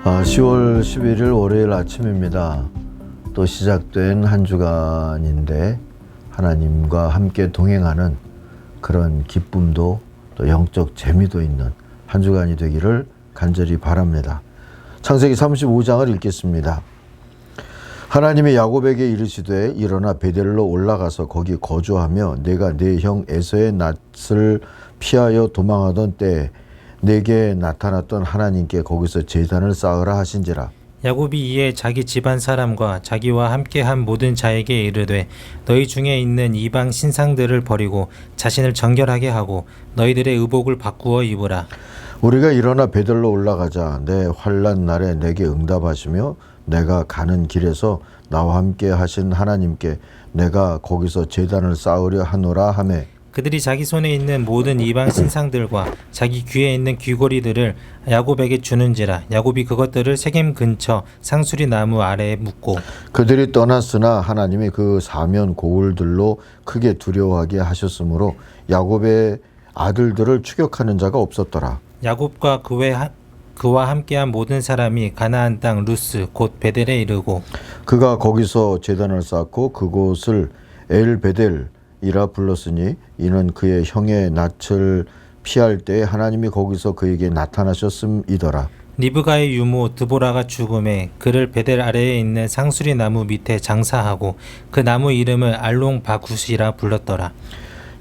10월 11일 월요일 아침입니다. 또 시작된 한 주간인데 하나님과 함께 동행하는 그런 기쁨도 또 영적 재미도 있는 한 주간이 되기를 간절히 바랍니다. 창세기 35장을 읽겠습니다. 하나님이 야곱에게 이르시되 일어나 베델로 올라가서 거기 거주하며 내가 네 형 에서의 낯을 피하여 도망하던 때에 내게 나타났던 하나님께 거기서 제단을 쌓으라 하신지라. 야곱이 이에 자기 집안 사람과 자기와 함께한 모든 자에게 이르되 너희 중에 있는 이방 신상들을 버리고 자신을 정결하게 하고 너희들의 의복을 바꾸어 입으라. 우리가 일어나 베델로 올라가자. 내 환난 날에 내게 응답하시며 내가 가는 길에서 나와 함께 하신 하나님께 내가 거기서 제단을 쌓으려 하노라 하매 그들이 자기 손에 있는 모든 이방 신상들과 자기 귀에 있는 귀고리들을 야곱에게 주는지라. 야곱이 그것들을 세겜 근처 상수리 나무 아래에 묻고 그들이 떠났으나 하나님이 그 사면 고울들로 크게 두려워하게 하셨으므로 야곱의 아들들을 추격하는 자가 없었더라. 야곱과 그와 함께한 모든 사람이 가나안 땅 루스 곧 베델에 이르고 그가 거기서 제단을 쌓고 그곳을 엘베델이라 불렀으니 이는 그의 형의 낯을 피할 때에 하나님이 거기서 그에게 나타나셨음이더라. 리브가의 유모 드보라가 죽음에 그를 베델 아래에 있는 상수리 나무 밑에 장사하고 그 나무 이름을 알롱바굿이라 불렀더라.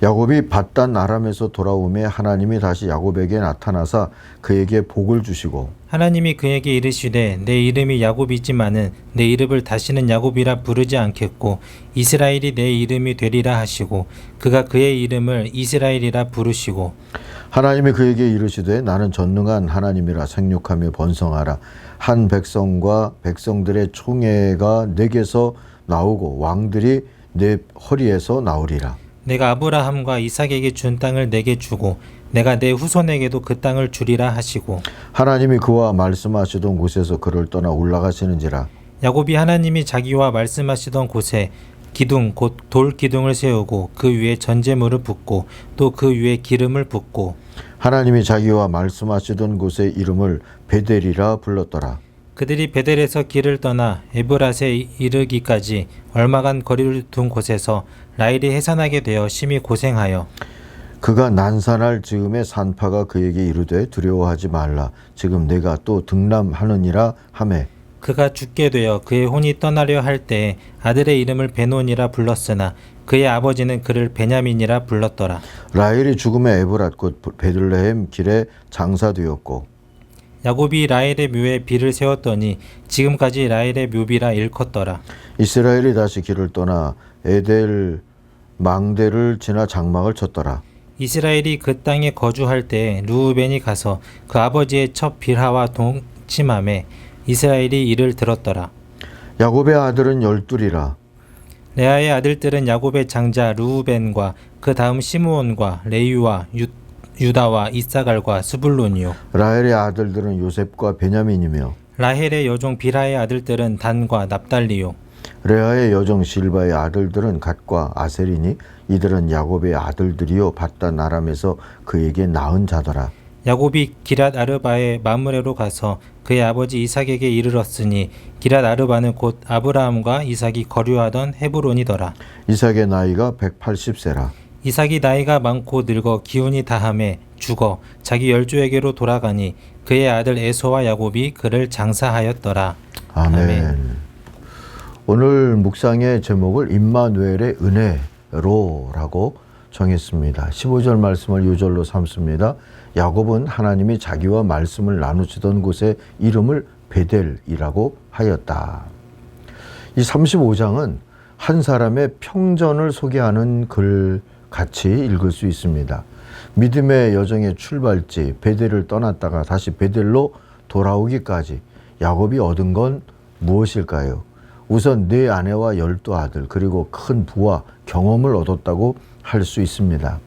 야곱이 밧단 아람에서 돌아오매 하나님이 다시 야곱에게 나타나사 그에게 복을 주시고 하나님이 그에게 이르시되 내 이름이 야곱이지만은 내 이름을 다시는 야곱이라 부르지 않겠고 이스라엘이 내 이름이 되리라 하시고 그가 그의 이름을 이스라엘이라 부르시고 하나님이 그에게 이르시되 나는 전능한 하나님이라 생육하며 번성하라. 한 백성과 백성들의 총회가 내게서 나오고 왕들이 내 허리에서 나오리라. 내가 아브라함과 이삭에게 준 땅을 내게 주고 내가 내 후손에게도 그 땅을 주리라 하시고 하나님이 그와 말씀하시던 곳에서 그를 떠나 올라가시는지라. 야곱이 하나님이 자기와 말씀하시던 곳에 기둥 곧 돌 기둥을 세우고 그 위에 전제물을 붓고 또 그 위에 기름을 붓고 하나님이 자기와 말씀하시던 곳의 이름을 베델이라 불렀더라. 그들이 베델에서 길을 떠나 에브랏에 이르기까지 얼마간 거리를 둔 곳에서 라헬이 해산하게 되어 심히 고생하여 그가 난산할 즈음에 산파가 그에게 이르되 두려워하지 말라. 지금 내가 또 등남하느니라 하매 그가 죽게 되어 그의 혼이 떠나려 할 때에 아들의 이름을 베논이라 불렀으나 그의 아버지는 그를 베냐민이라 불렀더라. 라헬이 죽음에 에브랏 곧 베들레헴 길에 장사되었고 야곱이 라헬의 묘에 비를 세웠더니 지금까지 라헬의 묘비라 일컫더라. 이스라엘이 다시 길을 떠나 에델 망대를 지나 장막을 쳤더라. 이스라엘이 그 땅에 거주할 때에 르우벤이 가서 그 아버지의 첫 빌하와 동침함에 이스라엘이 이를 들었더라. 야곱의 아들은 12이라. 레아의 아들들은 야곱의 장자 르우벤과 그 다음 시므온과 레위와 유다와 이사갈과 스불론이요. 라헬의 아들들은 요셉과 베냐민이며 라헬의 여종 빌하의 아들들은 단과 납달리요. 레아의 여종 실바의 아들들은 갓과 아셀이니 이들은 야곱의 아들들이요 밧단 아람에서 그에게 낳은 자더라. 야곱이 기랏 아르바의 마므레로 가서 그의 아버지 이삭에게 이르렀으니 기랏 아르바는 곧 아브라함과 이삭이 거류하던 헤브론이더라. 이삭의 나이가 180세라. 이삭이 나이가 많고 늙어 기운이 다함에 죽어 자기 열조에게로 돌아가니 그의 아들 에서와 야곱이 그를 장사하였더라. 아멘. 오늘 묵상의 제목을 임마누엘의 은혜로라고 정했습니다. 15절 말씀을 요절로 삼습니다. 야곱은 하나님이 자기와 말씀을 나누시던 곳의 이름을 베델이라고 하였다. 이 35장은 한 사람의 평전을 소개하는 글 같이 읽을 수 있습니다. 믿음의 여정의 출발지 베델을 떠났다가 다시 베델로 돌아오기까지 야곱이 얻은 건 무엇일까요? 우선 네 아내와 12아들 그리고 큰 부와 경험을 얻었다고 할 수 있습니다.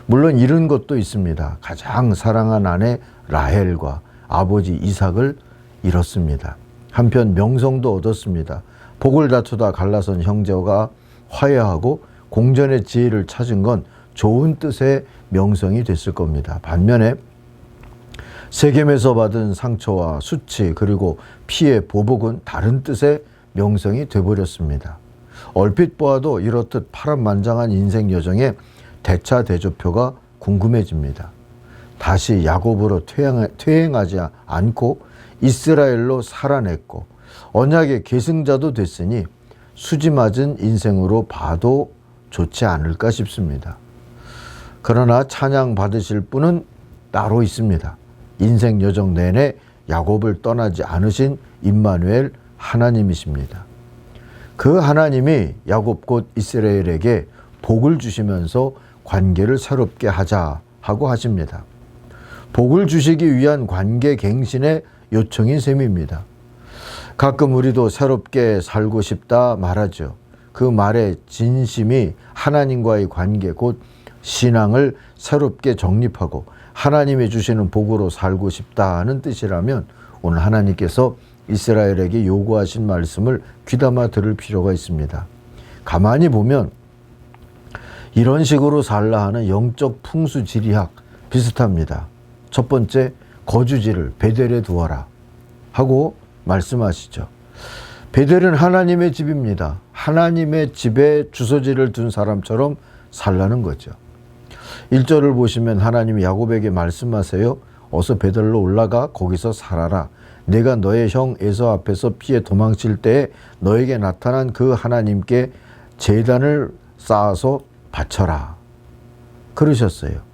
물론 잃은 것도 있습니다. 가장 사랑한 아내 라헬과 아버지 이삭을 잃었습니다. 한편 명성도 얻었습니다. 복을 다투다 갈라선 형제가 화해하고 공전의 지혜를 찾은 건 좋은 뜻의 명성이 됐을 겁니다. 반면에 세겜에서 받은 상처와 수치 그리고 피의 보복은 다른 뜻의 명성이 되어버렸습니다. 얼핏 보아도 이렇듯 파란만장한 인생 여정의 대차 대조표가 궁금해집니다. 다시 야곱으로 퇴행하지 않고 이스라엘로 살아냈고 언약의 계승자도 됐으니 수지 맞은 인생으로 봐도 좋지 않을까 싶습니다. 그러나 찬양 받으실 분은 따로 있습니다. 인생 여정 내내 야곱을 떠나지 않으신 임마누엘 하나님이십니다. 그 하나님이 야곱 곧 이스라엘에게 복을 주시면서 관계를 새롭게 하자 하고 하십니다. 복을 주시기 위한 관계 갱신의 요청인 셈입니다. 가끔 우리도 새롭게 살고 싶다 말하죠. 그 말의 진심이 하나님과의 관계 곧 신앙을 새롭게 정립하고 하나님이 주시는 복으로 살고 싶다는 뜻이라면 오늘 하나님께서 이스라엘에게 요구하신 말씀을 귀담아 들을 필요가 있습니다. 가만히 보면 이런 식으로 살라 하는 영적 풍수지리학 비슷합니다. 첫 번째, 거주지를 베델에 두어라 하고 말씀하시죠. 베델은 하나님의 집입니다. 하나님의 집에 주소지를 둔 사람처럼 살라는 거죠. 1절을 보시면 하나님이 야곱에게 말씀하세요. 어서 베델로 올라가 거기서 살아라. 내가 너의 형 에서 앞에서 피해 도망칠 때에 너에게 나타난 그 하나님께 제단을 쌓아서 바쳐라. 그러셨어요.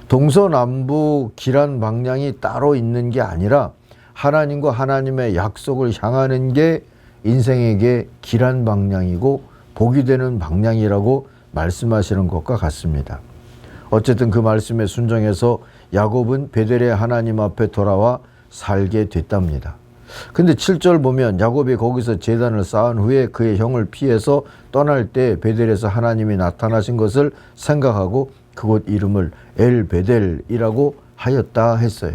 동서남북 길한 방향이 따로 있는 게 아니라 하나님과 하나님의 약속을 향하는 게 인생에게 길한 방향이고 복이 되는 방향이라고 말씀하시는 것과 같습니다. 어쨌든 그 말씀에 순종해서 야곱은 베델의 하나님 앞에 돌아와 살게 됐답니다. 근데 7절 보면 야곱이 거기서 제단을 쌓은 후에 그의 형을 피해서 떠날 때 베델에서 하나님이 나타나신 것을 생각하고 그곳 이름을 엘베델이라고 하였다 했어요.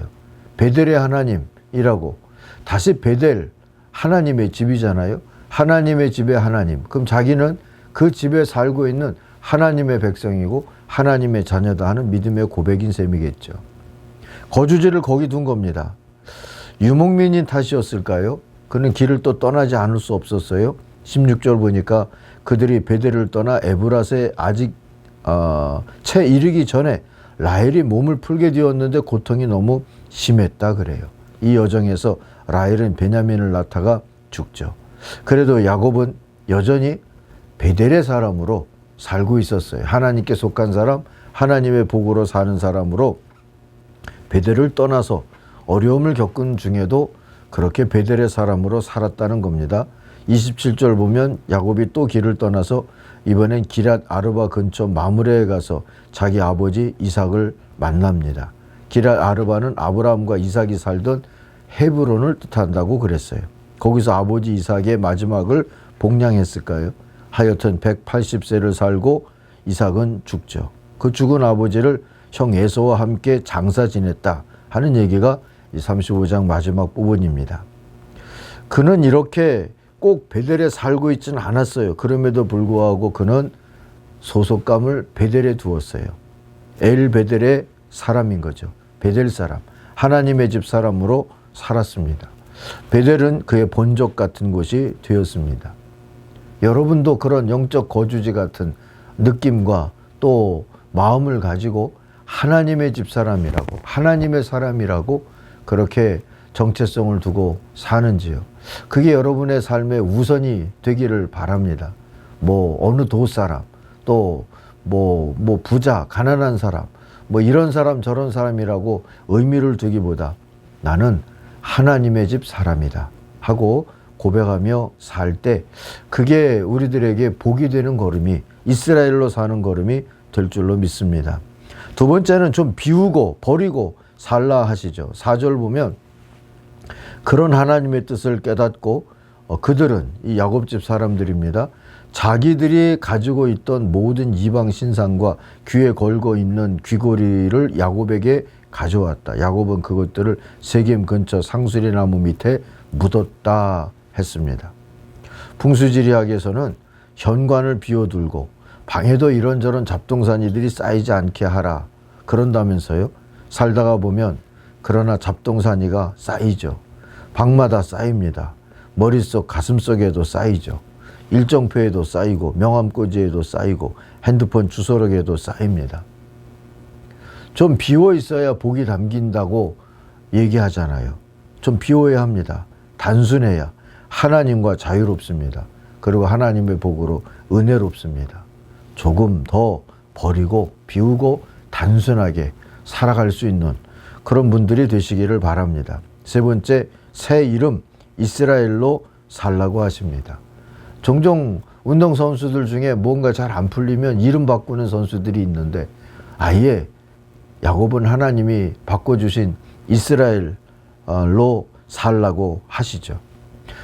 베델의 하나님이라고. 다시 베델, 하나님의 집이잖아요. 하나님의 집의 하나님. 그럼 자기는 그 집에 살고 있는 하나님의 백성이고 하나님의 자녀다 하는 믿음의 고백인 셈이겠죠. 거주지를 거기 둔 겁니다. 유목민인 탓이었을까요? 그는 길을 또 떠나지 않을 수 없었어요. 16절 보니까 그들이 베델을 떠나 에브라스에 아직 채 이르기 전에 라헬이 몸을 풀게 되었는데 고통이 너무 심했다 그래요. 이 여정에서 라헬은 베냐민을 낳다가 죽죠. 그래도 야곱은 여전히 베델의 사람으로 살고 있었어요. 하나님께 속한 사람, 하나님의 복으로 사는 사람으로 베델을 떠나서 어려움을 겪은 중에도 그렇게 베델의 사람으로 살았다는 겁니다. 27절 보면 야곱이 또 길을 떠나서 이번엔 기랏 아르바 근처 마므레에 가서 자기 아버지 이삭을 만납니다. 기랏 아르바는 아브라함과 이삭이 살던 헤브론을 뜻한다고 그랬어요. 거기서 아버지 이삭의 마지막을 복량했을까요? 하여튼 180세를 살고 이삭은 죽죠. 그 죽은 아버지를 형 에서와 함께 장사 지냈다 하는 얘기가 이 35장 마지막 부분입니다. 그는 이렇게 꼭 베델에 살고 있지는 않았어요. 그럼에도 불구하고 그는 소속감을 베델에 두었어요. 엘 베델의 사람인 거죠. 베델 사람, 하나님의 집 사람으로 살았습니다. 베델은 그의 본적 같은 곳이 되었습니다. 여러분도 그런 영적 거주지 같은 느낌과 또 마음을 가지고 하나님의 집 사람이라고, 하나님의 사람이라고 그렇게 정체성을 두고 사는지요. 그게 여러분의 삶의 우선이 되기를 바랍니다. 뭐 어느 도 사람, 또 뭐 부자, 가난한 사람, 뭐 이런 사람 저런 사람이라고 의미를 두기보다 나는 하나님의 집 사람이다 하고 고백하며 살 때 그게 우리들에게 복이 되는 걸음이, 이스라엘로 사는 걸음이 될 줄로 믿습니다. 두 번째는 좀 비우고 버리고 살라 하시죠. 4절 보면 그런 하나님의 뜻을 깨닫고 그들은 이 야곱집 사람들입니다. 자기들이 가지고 있던 모든 이방 신상과 귀에 걸고 있는 귀고리를 야곱에게 가져왔다. 야곱은 그것들을 세겜 근처 상수리 나무 밑에 묻었다 했습니다. 풍수지리학에서는 현관을 비워둘고 방에도 이런저런 잡동사니들이 쌓이지 않게 하라 그런다면서요. 살다가 보면 그러나 잡동사니가 쌓이죠. 방마다 쌓입니다. 머릿속 가슴속에도 쌓이죠. 일정표에도 쌓이고 명함꽂이에도 쌓이고 핸드폰 주소록에도 쌓입니다. 좀 비워 있어야 복이 담긴다고 얘기하잖아요. 좀 비워야 합니다. 단순해야 하나님과 자유롭습니다. 그리고 하나님의 복으로 은혜롭습니다. 조금 더 버리고 비우고 단순하게 살아갈 수 있는 그런 분들이 되시기를 바랍니다. 세 번째, 새 이름 이스라엘로 살라고 하십니다. 종종 운동선수들 중에 뭔가 잘 안 풀리면 이름 바꾸는 선수들이 있는데 아예 야곱은 하나님이 바꿔주신 이스라엘로 살라고 하시죠.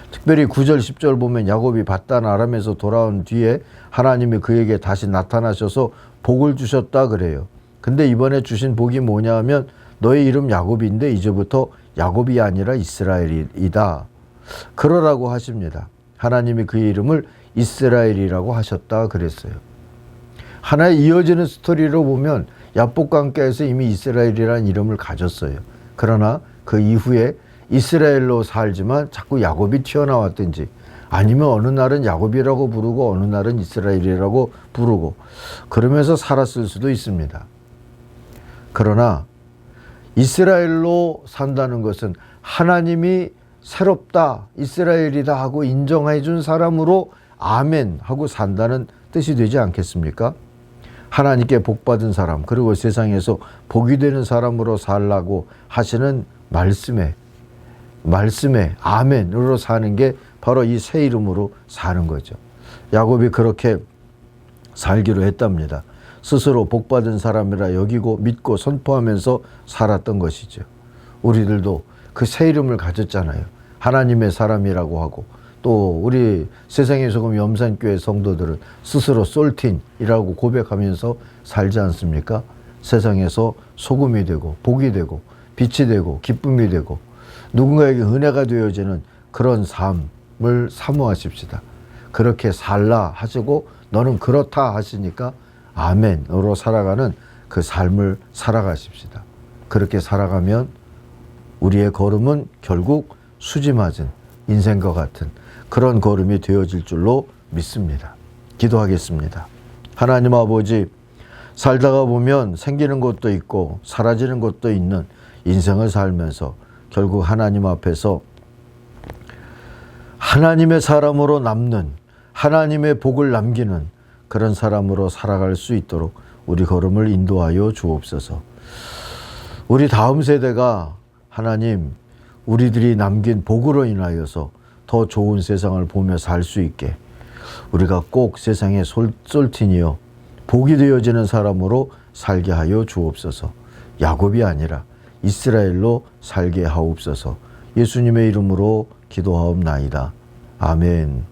특별히 9절 10절 보면 야곱이 밧단 아람에서 돌아온 뒤에 하나님이 그에게 다시 나타나셔서 복을 주셨다 그래요. 근데 이번에 주신 복이 뭐냐 하면 너의 이름 야곱인데 이제부터 야곱이 아니라 이스라엘이다. 그러라고 하십니다. 하나님이 그의 이름을 이스라엘이라고 하셨다 그랬어요. 하나의 이어지는 스토리로 보면 야복과 함께해서 이미 이스라엘이라는 이름을 가졌어요. 그러나 그 이후에 이스라엘로 살지만 자꾸 야곱이 튀어나왔든지 아니면 어느 날은 야곱이라고 부르고 어느 날은 이스라엘이라고 부르고 그러면서 살았을 수도 있습니다. 그러나 이스라엘로 산다는 것은 하나님이 새롭다, 이스라엘이다 하고 인정해 준 사람으로 아멘 하고 산다는 뜻이 되지 않겠습니까? 하나님께 복받은 사람, 그리고 세상에서 복이 되는 사람으로 살라고 하시는 말씀에 아멘으로 사는 게 바로 이 새 이름으로 사는 거죠. 야곱이 그렇게 살기로 했답니다. 스스로 복받은 사람이라 여기고 믿고 선포하면서 살았던 것이죠. 우리들도 그 새 이름을 가졌잖아요. 하나님의 사람이라고 하고 또 우리 세상의 소금 염산교회 성도들은 스스로 솔틴이라고 고백하면서 살지 않습니까? 세상에서 소금이 되고 복이 되고 빛이 되고 기쁨이 되고 누군가에게 은혜가 되어지는 그런 삶을 사모하십시다. 그렇게 살라 하시고 너는 그렇다 하시니까 아멘으로 살아가는 그 삶을 살아가십시다. 그렇게 살아가면 우리의 걸음은 결국 수지 맞은 인생과 같은 그런 걸음이 되어질 줄로 믿습니다. 기도하겠습니다. 하나님 아버지, 살다가 보면 생기는 것도 있고 사라지는 것도 있는 인생을 살면서 결국 하나님 앞에서 하나님의 사람으로 남는, 하나님의 복을 남기는 그런 사람으로 살아갈 수 있도록 우리 걸음을 인도하여 주옵소서. 우리 다음 세대가 하나님, 우리들이 남긴 복으로 인하여서 더 좋은 세상을 보며 살 수 있게 우리가 꼭 세상의 솔틴이요 복이 되어지는 사람으로 살게 하여 주옵소서. 야곱이 아니라 이스라엘로 살게 하옵소서. 예수님의 이름으로 기도하옵나이다. 아멘.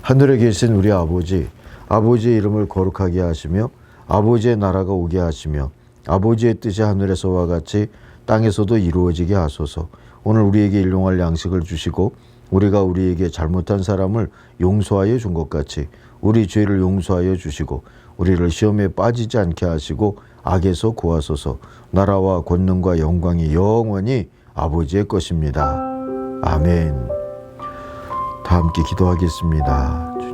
하늘에 계신 우리 아버지, 아버지의 이름을 거룩하게 하시며 아버지의 나라가 오게 하시며 아버지의 뜻이 하늘에서와 같이 땅에서도 이루어지게 하소서. 오늘 우리에게 일용할 양식을 주시고 우리가 우리에게 잘못한 사람을 용서하여 준 것 같이 우리 죄를 용서하여 주시고 우리를 시험에 빠지지 않게 하시고 악에서 구하소서. 나라와 권능과 영광이 영원히 아버지의 것입니다. 아멘. 다 함께 기도하겠습니다.